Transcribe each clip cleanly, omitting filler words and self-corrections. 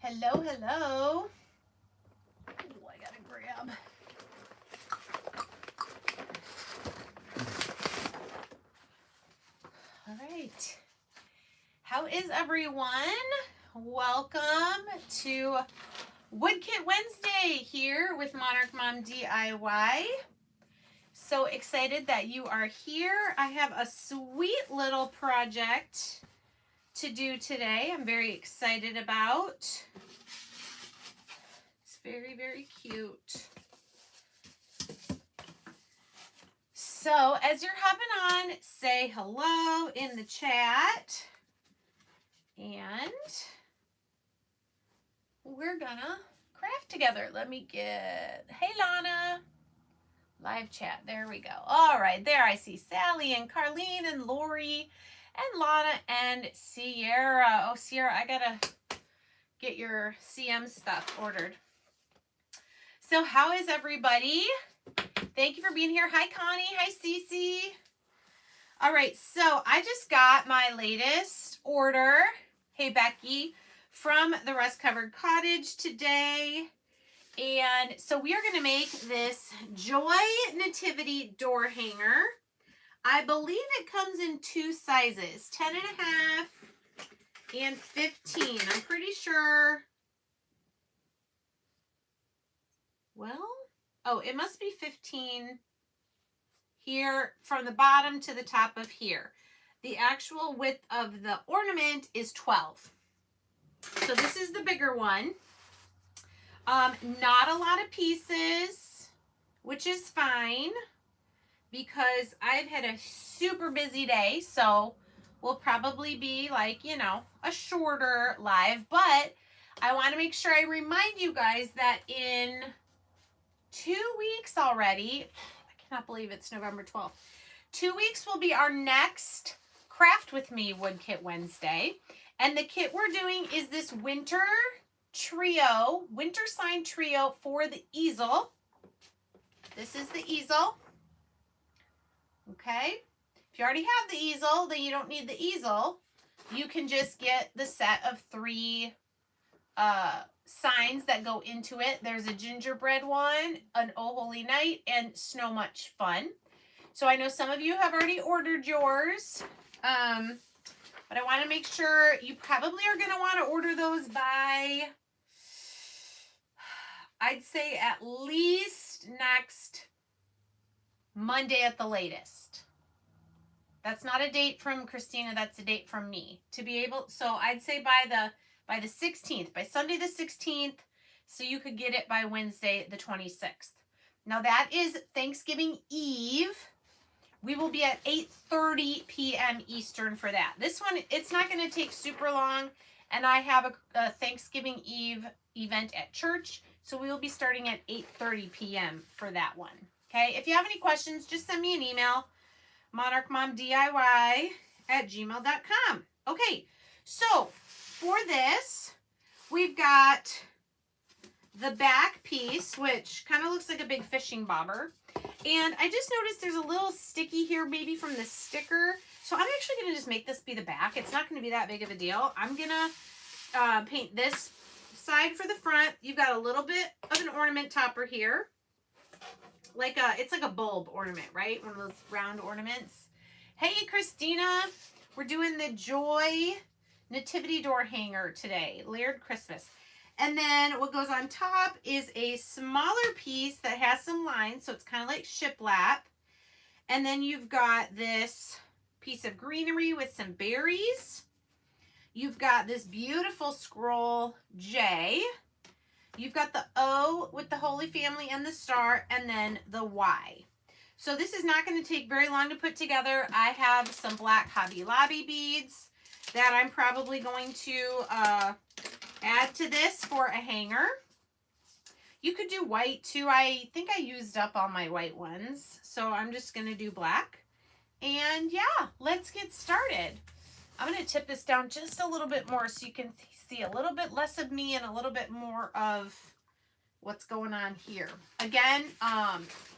Hello, hello. Oh, I gotta grab. All right. How is everyone? Welcome to Wood Kit Wednesday here with Monarch Mom DIY. So excited that you are here. I have a sweet little project to do today. I'm very excited about. It's very, very cute. So as you're hopping on, say hello in the chat. And we're gonna craft together. Let me get, hey Lana. Live chat, there we go. All right, there I see Sally and Carlene and Lori and Lana and Sierra. Oh, Sierra, I gotta get your CM stuff ordered. So how is everybody? Thank you for being here. Hi, Connie. Hi, Cece. All right, so I just got my latest order. Hey, Becky, from the Rust Covered Cottage today. And so we are going to make this Joy Nativity door hanger. I believe it comes in two sizes, 10.5 and 15. I'm pretty sure. Well, oh, it must be 15 here from the bottom to the top of here. The actual width of the ornament is 12. So this is the bigger one. Not a lot of pieces, which is fine because I've had a super busy day. So we'll probably be like, you know, a shorter live, but I want to make sure I remind you guys that in 2 weeks already, I cannot believe it's November 12th. 2 weeks will be our next Craft With Me Wood Kit Wednesday. And the kit we're doing is this winter sign trio for the easel. This is the easel. Okay. If you already have the easel, then you don't need the easel. You can just get the set of 3 signs that go into it. There's a gingerbread one, an Oh Holy Night, and Snow Much Fun. So I know some of you have already ordered yours. But I want to make sure you probably are going to want to order those by, I'd say at least next Monday at the latest. That's not a date from Christina, that's a date from me. To be able, so I'd say by the 16th, by Sunday the 16th, so you could get it by Wednesday the 26th. Now that is Thanksgiving Eve. We will be at 8:30 p.m. Eastern for that. This one, it's not going to take super long, and I have a Thanksgiving Eve event at church, so we will be starting at 8:30 p.m. for that one. Okay, if you have any questions, just send me an email, monarchmomdiy@gmail.com. Okay, so for this, we've got the back piece, which kind of looks like a big fishing bobber. And I just noticed there's a little sticky here, maybe from the sticker. So I'm actually going to just make this be the back. It's not going to be that big of a deal. I'm going to paint this side for the front. You've got a little bit of an ornament topper here. It's like a bulb ornament, right? One of those round ornaments. Hey, Christina. We're doing the Joy Nativity door hanger today. Layered Christmas. And then what goes on top is a smaller piece that has some lines, so it's kind of like shiplap. And then you've got this piece of greenery with some berries. You've got this beautiful scroll J. You've got the O with the Holy Family and the star, and then the Y. So this is not going to take very long to put together. I have some black Hobby Lobby beads that I'm probably going to add to this for a hanger. You could do white too. I think I used up all my white ones, so I'm just going to do black. And yeah, let's get started. I'm going to tip this down just a little bit more so you can see a little bit less of me and a little bit more of what's going on here. Again,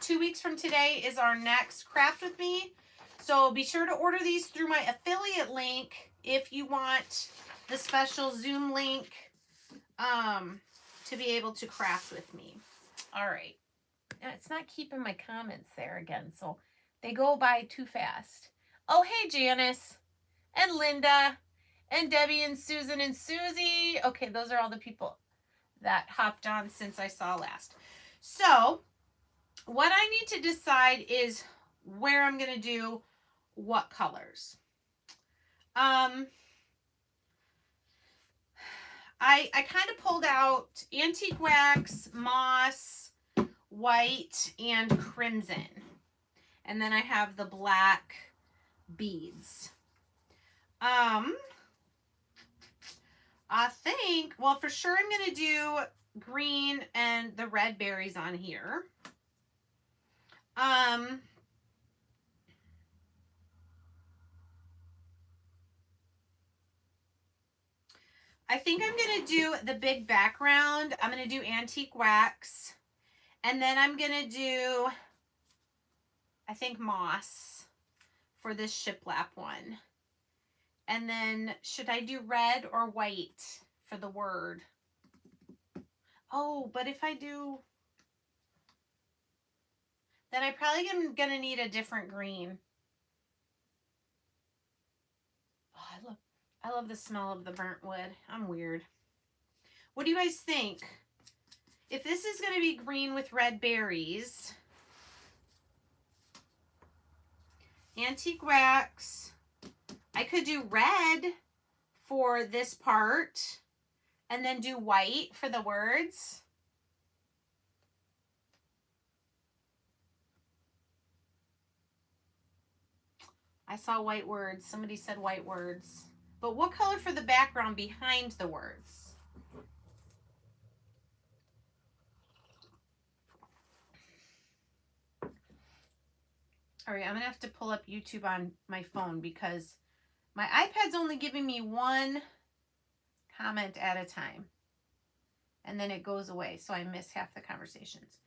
2 weeks from today is our next Craft With Me. So be sure to order these through my affiliate link if you want the special Zoom link to be able to craft with me. All right. It's not keeping my comments there again, so they go by too fast. Oh, hey, Janice and Linda and Debbie and Susan and Susie. Okay, those are all the people that hopped on since I saw last. So what I need to decide is where I'm going to do what colors. I kind of pulled out antique wax, moss, white, and crimson. And then I have the black beads. I think, well, for sure I'm going to do green and the red berries on here. I think I'm going to do the big background. I'm going to do antique wax. And then I'm going to do, I think, moss for this shiplap one. And then should I do red or white for the word? Oh, but if I do, then I probably am going to need a different green. Oh, I love the smell of the burnt wood. I'm weird. What do you guys think? If this is going to be green with red berries, antique wax, I could do red for this part and then do white for the words. I saw white words. Somebody said white words. But what color for the background behind the words? All right, I'm going to have to pull up YouTube on my phone because my iPad's only giving me one comment at a time. And then it goes away, so I miss half the conversations.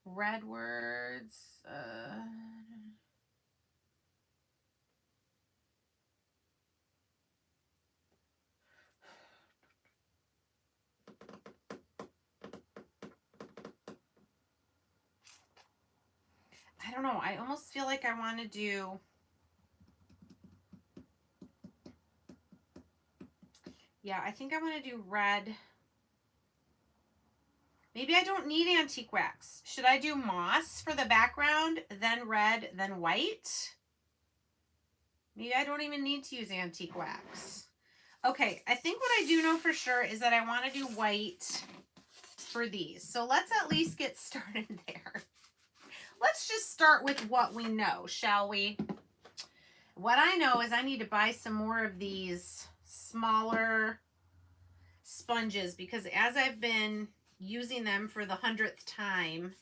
Red words. I don't know. I almost feel like I want to do... Yeah, I think I want to do red. Maybe I don't need antique wax. Should I do moss for the background, then red, then white? Maybe I don't even need to use antique wax. Okay, I think what I do know for sure is that I want to do white for these. So let's at least get started there. Let's just start with what we know, shall we? What I know is I need to buy some more of these smaller sponges because as I've been using them for the 100th time,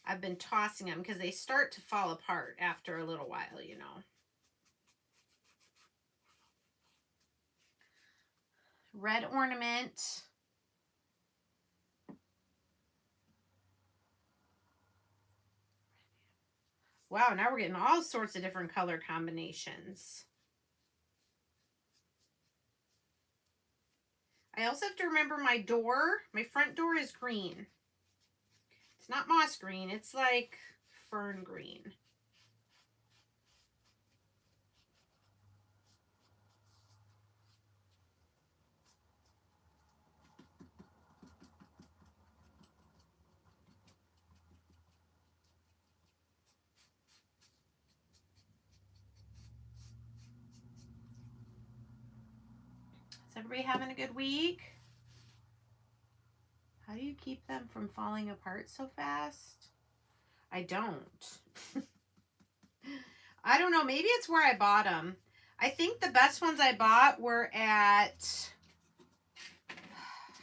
I've been tossing them because they start to fall apart after a little while, you know. Red ornament. Wow, now we're getting all sorts of different color combinations. I also have to remember my door. My front door is green. It's not moss green. It's like fern green. Is everybody having a good week? How do you keep them from falling apart so fast? I don't. I don't know. Maybe it's where I bought them. I think the best ones I bought were at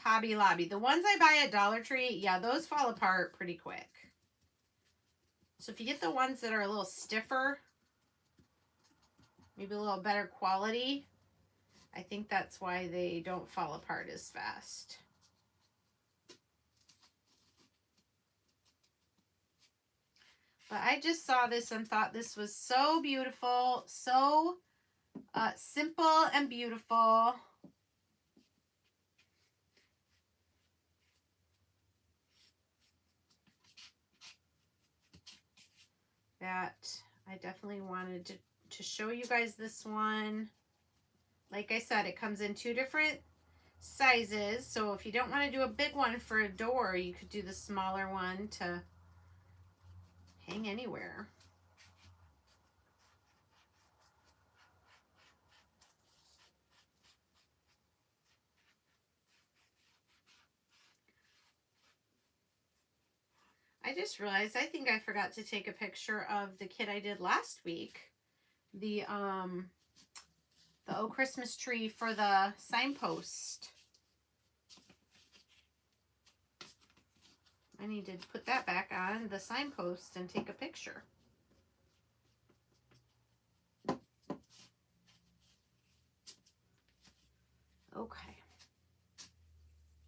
Hobby Lobby. The ones I buy at Dollar Tree, yeah, those fall apart pretty quick. So if you get the ones that are a little stiffer, maybe a little better quality, I think that's why they don't fall apart as fast. But I just saw this and thought this was so beautiful, so simple and beautiful. that I definitely wanted to show you guys this one. Like I said, it comes in 2 different sizes. So if you don't want to do a big one for a door, you could do the smaller one to hang anywhere. I just realized I think I forgot to take a picture of the kit I did last week. The Oh Christmas Tree for the signpost. I need to put that back on the signpost and take a picture. Okay.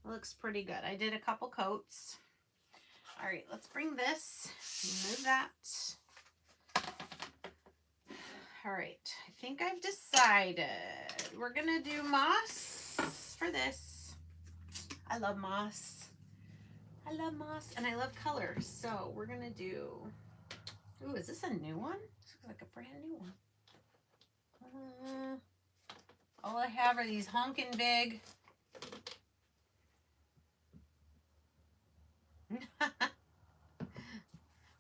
Looks pretty good. I did a couple coats. All right, let's bring this, move that. All right, I think I've decided we're gonna do moss for this. I love moss. I love moss and I love colors. So we're gonna do, ooh, is this a new one? This looks like a brand new one. All I have are these honking big.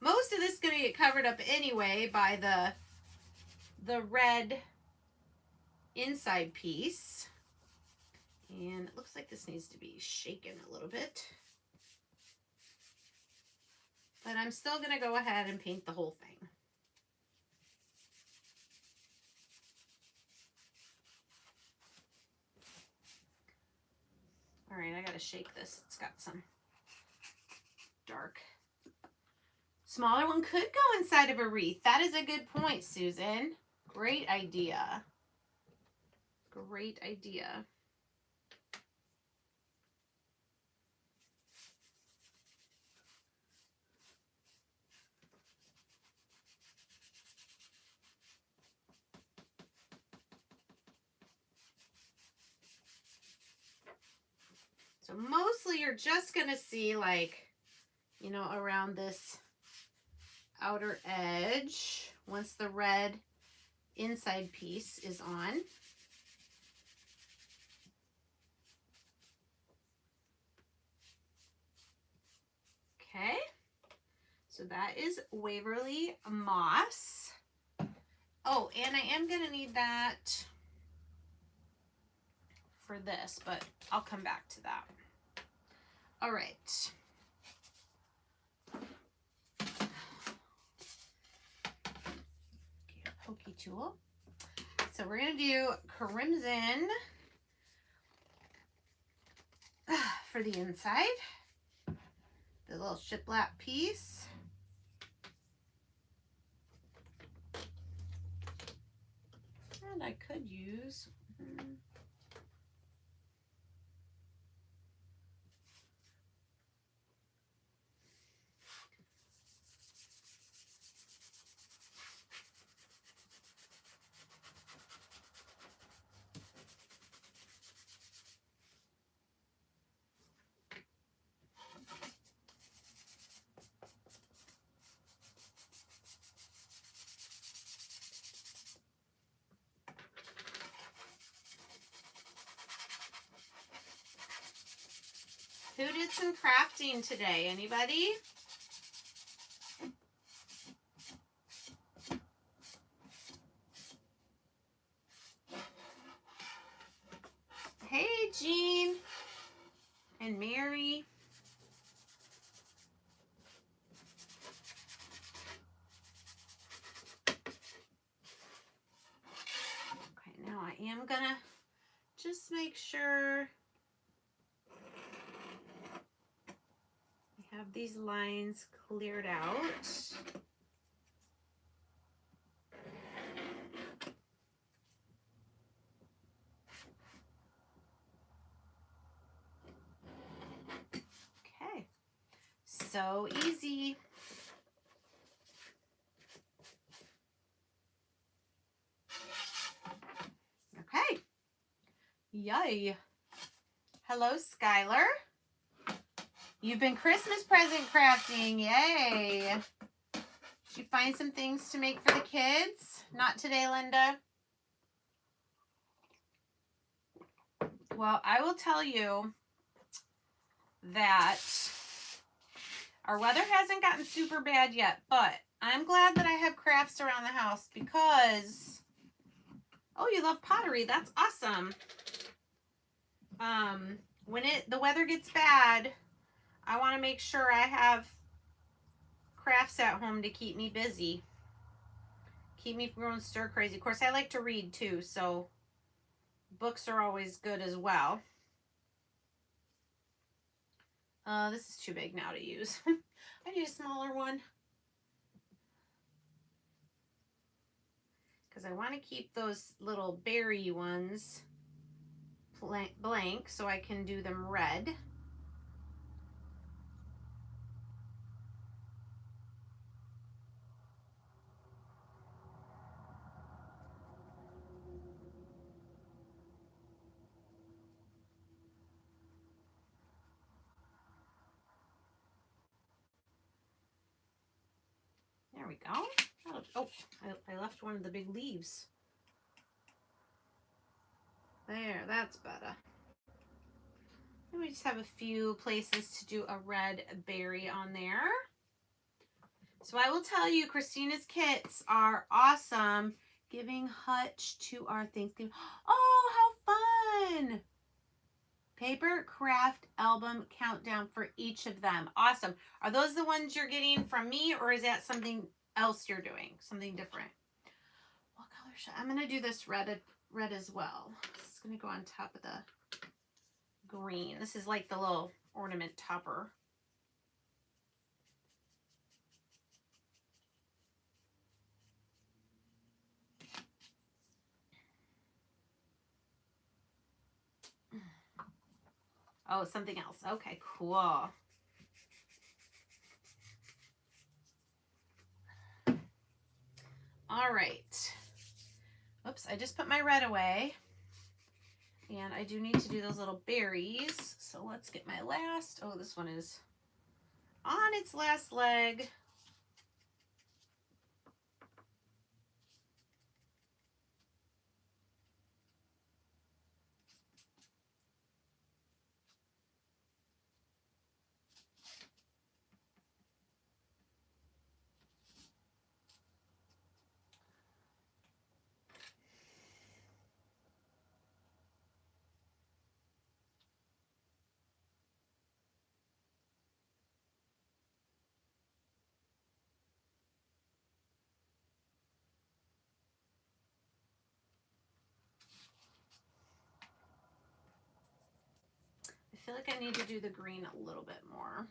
Most of this is going to get covered up anyway by the red inside piece. And it looks like this needs to be shaken a little bit. But I'm still going to go ahead and paint the whole thing. All right, I got to shake this. It's got some dark. Smaller one could go inside of a wreath. That is a good point, Susan. Great idea. Great idea. So mostly you're just going to see like, you know, around this outer edge once the red inside piece is on. Okay, so that is Waverly Moss. Oh, and I am going to need that for this, but I'll come back to that. All right. Get a pokey tool. So we're going to do crimson for the inside. The little shiplap piece. And I could use... Who did some crafting today? Anybody? Hey, Jean and Mary. Okay, now I am gonna just make sure we have these lines cleared out. Okay, so easy. Okay, yay. Hello, Skylar. You've been Christmas present crafting, yay. Did you find some things to make for the kids? Not today, Linda. Well, I will tell you that our weather hasn't gotten super bad yet, but I'm glad that I have crafts around the house because, oh, you love pottery. That's awesome. When the weather gets bad, I want to make sure I have crafts at home to keep me busy. Keep me from going stir crazy. Of course, I like to read too, so books are always good as well. This is too big now to use. I need a smaller one. Because I want to keep those little berry ones blank so I can do them red. There we go. Oh, I left one of the big leaves. There, that's better. And we just have a few places to do a red berry on there. So I will tell you, Christina's kits are awesome. Giving Hutch to our Thanksgiving. Oh, how fun! Paper craft album countdown for each of them. Awesome. Are those the ones you're getting from me, or is that something else you're doing? Something different? What color should I'm going to do this red as well. It's going to go on top of the green. This is like the little ornament topper. Oh, something else. Okay, cool. All right. Oops, I just put my red away. And I do need to do those little berries. So let's get my last. Oh, this one is on its last leg. I feel like I need to do the green a little bit more.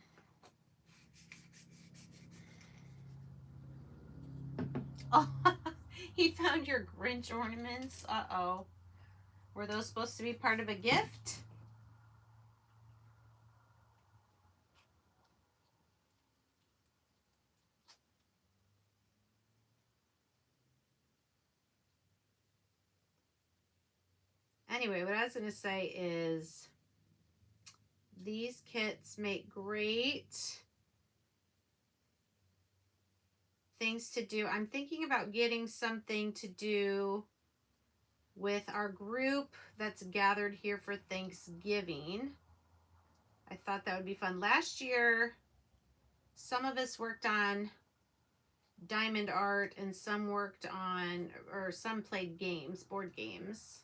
Oh, he found your Grinch ornaments. Uh-oh. Were those supposed to be part of a gift? Anyway, what I was going to say is these kits make great things to do. I'm thinking about getting something to do with our group that's gathered here for Thanksgiving. I thought that would be fun. Last year, some of us worked on diamond art and some worked on, or some played games, board games.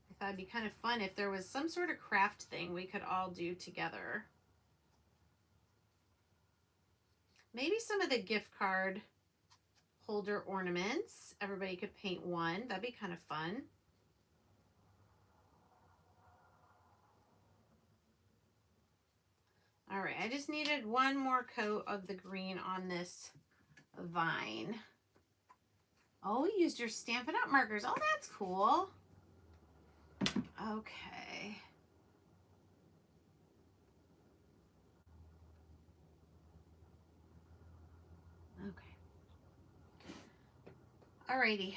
I thought it'd be kind of fun if there was some sort of craft thing we could all do together. Maybe some of the gift card holder ornaments. Everybody could paint one. That'd be kind of fun. All right, I just needed one more coat of the green on this vine. Oh, you used your Stampin' Up! Markers. Oh, that's cool. Okay. Okay. Alrighty.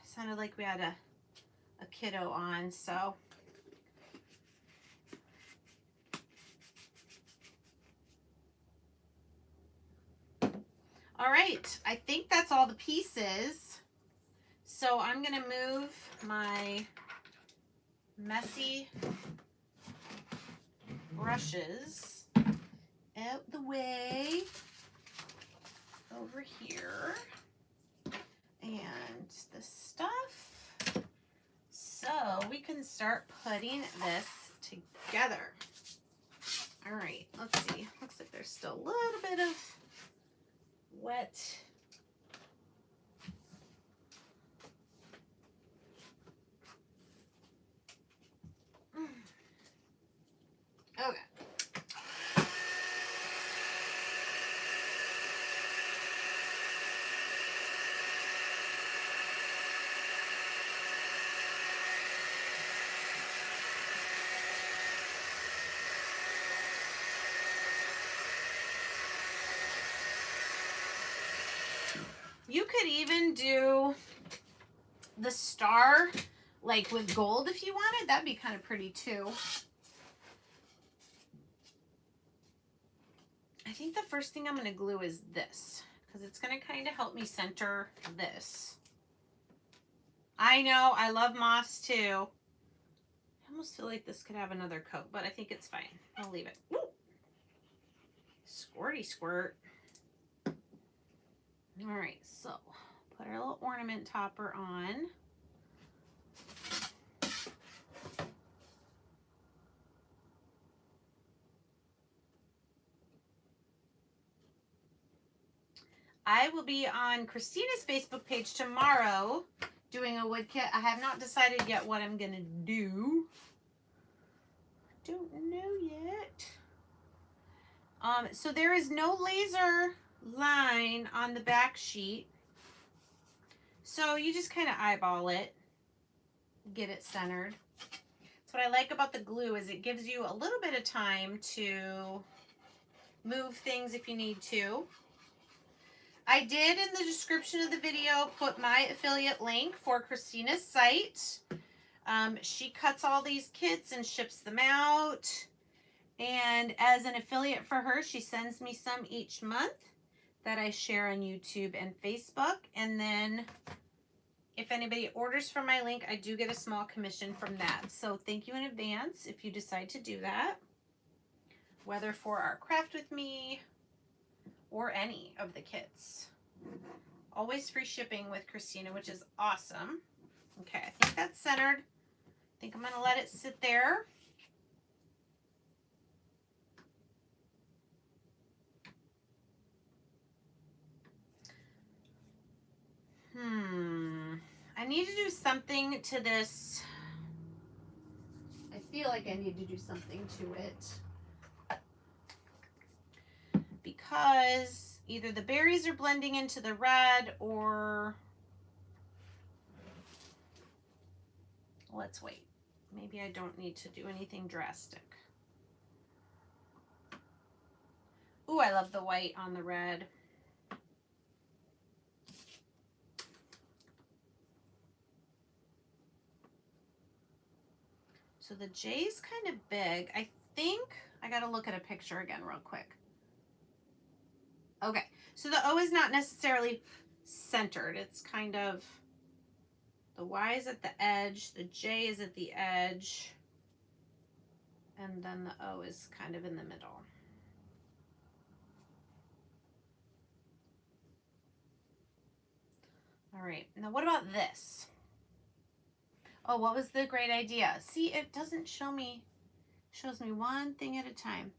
Sounded like we had a kiddo on, so. All right, I think that's all the pieces. So I'm going to move my messy brushes out the way over here. And the stuff. So we can start putting this together. All right, let's see. Looks like there's still a little bit of wet. Okay. You could even do the star like with gold if you wanted. That'd be kind of pretty too. I think the first thing I'm going to glue is this because it's going to kind of help me center this. I know, I love moss too. I almost feel like this could have another coat, but I think it's fine. I'll leave it. Woo! Squirty squirt. All right, so put our little ornament topper on. I will be on Christina's Facebook page tomorrow doing a wood kit. I have not decided yet what I'm gonna do. Don't know yet. So there is no laser line on the back sheet. So you just kind of eyeball it, get it centered. That's what I like about the glue is it gives you a little bit of time to move things if you need to. I did in the description of the video put my affiliate link for Christina's site. She cuts all these kits and ships them out. And as an affiliate for her, she sends me some each month that I share on YouTube and Facebook. And then if anybody orders from my link, I do get a small commission from that. So thank you in advance if you decide to do that, whether for our craft with me or any of the kits. Always free shipping with Christina, which is awesome. Okay, I think that's centered. I think I'm going to let it sit there. I need to do something to this. I feel like I need to do something to it. Because either the berries are blending into the red or... Let's wait. Maybe I don't need to do anything drastic. Ooh, I love the white on the red. So the J's kind of big. I think I got to look at a picture again real quick. Okay, so the O is not necessarily centered. It's kind of, the Y is at the edge, the J is at the edge, and then the O is kind of in the middle. All right, now what about this? Oh, what was the great idea? See, it doesn't show me, shows me one thing at a time.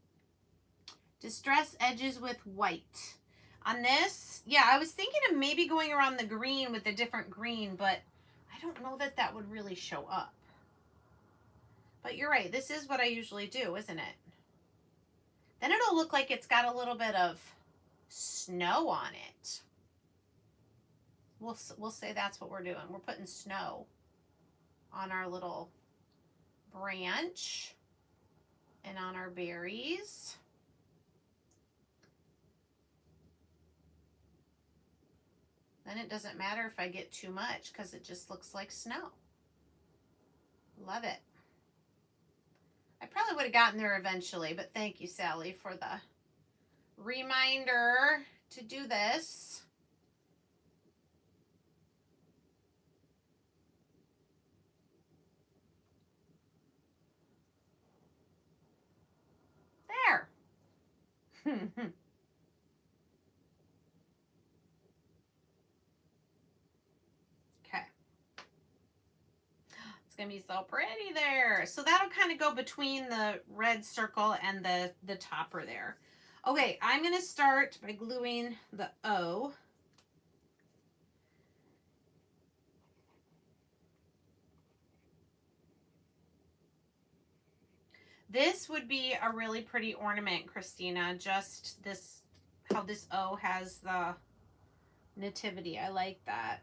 Distress edges with white. On this, yeah, I was thinking of maybe going around the green with a different green, but I don't know that that would really show up. But you're right, this is what I usually do, isn't it? Then it'll look like it's got a little bit of snow on it. We'll say that's what we're doing. We're putting snow on our little branch and on our berries. Then it doesn't matter if I get too much because it just looks like snow. Love it. I probably would have gotten there eventually, but thank you, Sally, for the reminder to do this. There. Okay. It's going to be so pretty there. So that'll kind of go between the red circle and the topper there. Okay, I'm going to start by gluing the O. This would be a really pretty ornament, Christina. Just this, how this O has the nativity. I like that.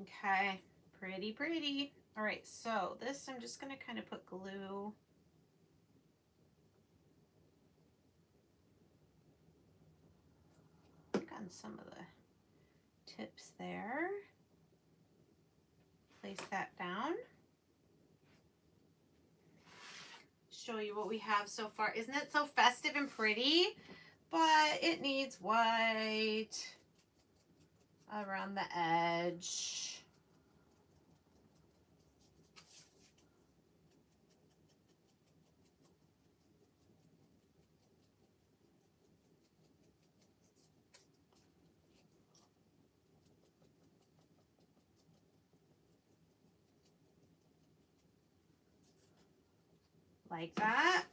Okay, pretty, pretty. All right, so this I'm just going to kind of put glue. On some of the tips there. Place that down. Show you what we have so far. Isn't it so festive and pretty? But it needs white around the edge. Like that.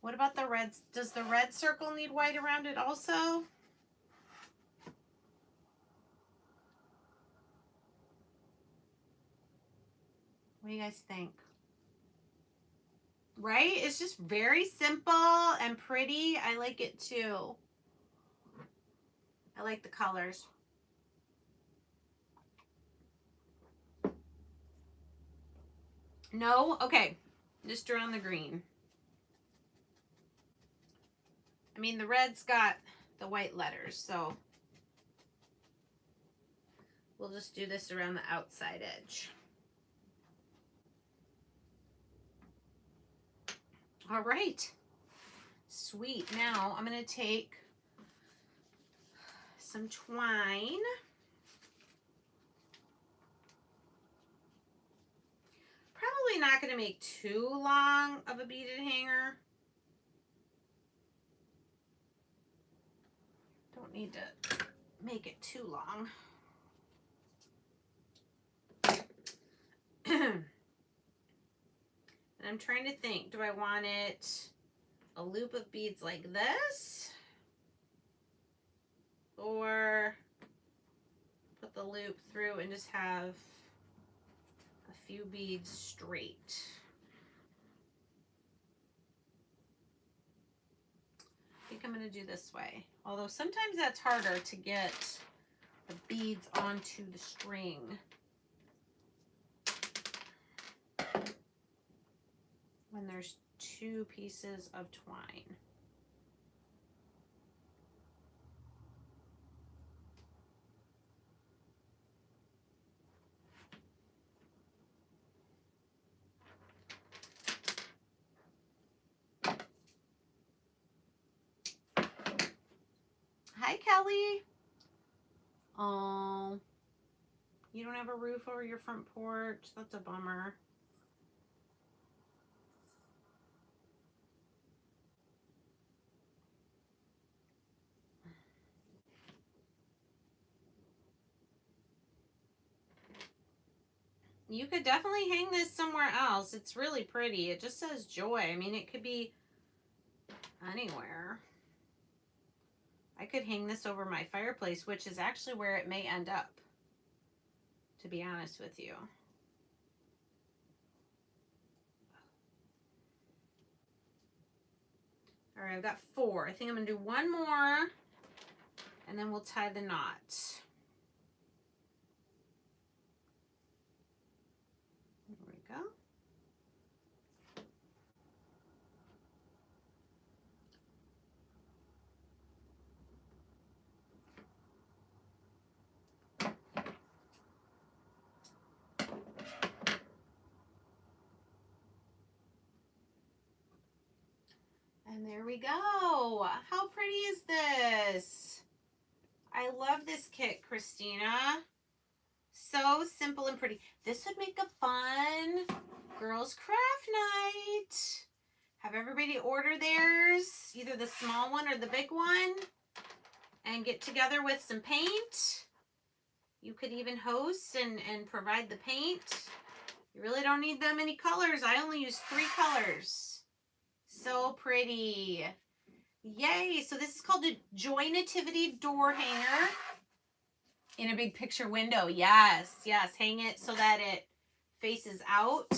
What about the red? Does the red circle need white around it also? What do you guys think? Right? It's just very simple and pretty. I like it too. I like the colors. No? Okay. Just around the green. I mean, the red's got the white letters, so we'll just do this around the outside edge. All right. Sweet. Now I'm going to take some twine. Probably not going to make too long of a beaded hanger. Don't need to make it too long. And I'm trying to think, do I want it a loop of beads like this? Or put the loop through and just have a few beads straight? I think I'm going to do this way. Although sometimes that's harder to get the beads onto the string. When there's two pieces of twine. Hi, Kelly. Oh, you don't have a roof over your front porch? That's a bummer. You could definitely hang this somewhere else. It's really pretty. It just says joy. I mean, it could be anywhere. I could hang this over my fireplace, which is actually where it may end up, to be honest with you. All right, I've got 4. I think I'm going to do one more, and then we'll tie the knot. There we go. And there we go. How pretty is this? I love this kit, Christina. So simple and pretty. This would make a fun girls' craft night. Have everybody order theirs, either the small one or the big one, and get together with some paint. You could even host and provide the paint. You really don't need that many colors. I only use 3 colors. So pretty. Yay. So this is called a Joy Nativity door hanger in a big picture window. Yes, yes. Hang it so that it faces out.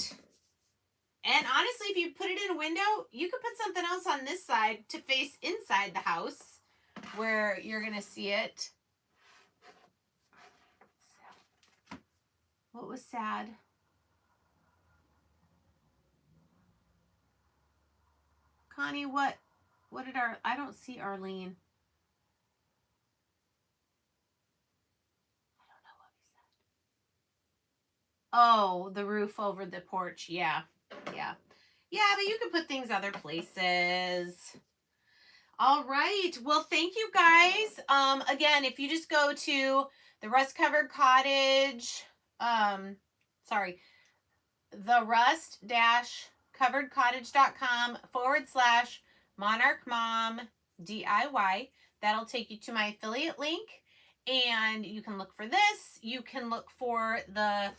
And honestly, if you put it in a window, you could put something else on this side to face inside the house where you're going to see it. What was sad? Connie, what did I don't see Arlene. I don't know what we said. Oh, the roof over the porch. Yeah. Yeah. Yeah, but you can put things other places. All right. Well, thank you guys. Again, if you just go to the Rust Covered Cottage, the rust-coveredcottage.com/Monarch Mom DIY. That'll take you to my affiliate link, and you can look for this. You can look for the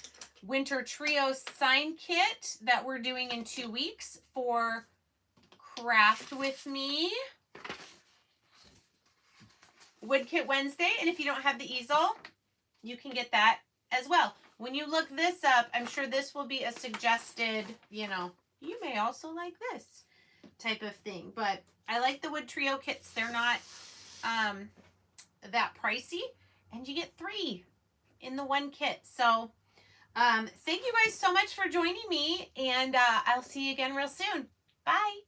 Winter Trio sign kit that we're doing in 2 weeks for Craft With Me. Wood Kit Wednesday, and if you don't have the easel, you can get that as well. When you look this up, I'm sure this will be a suggested, you may also like this type of thing. But I like the Wood Trio kits. They're not that pricey, and you get 3 in the one kit. So thank you guys so much for joining me, and I'll see you again real soon. Bye.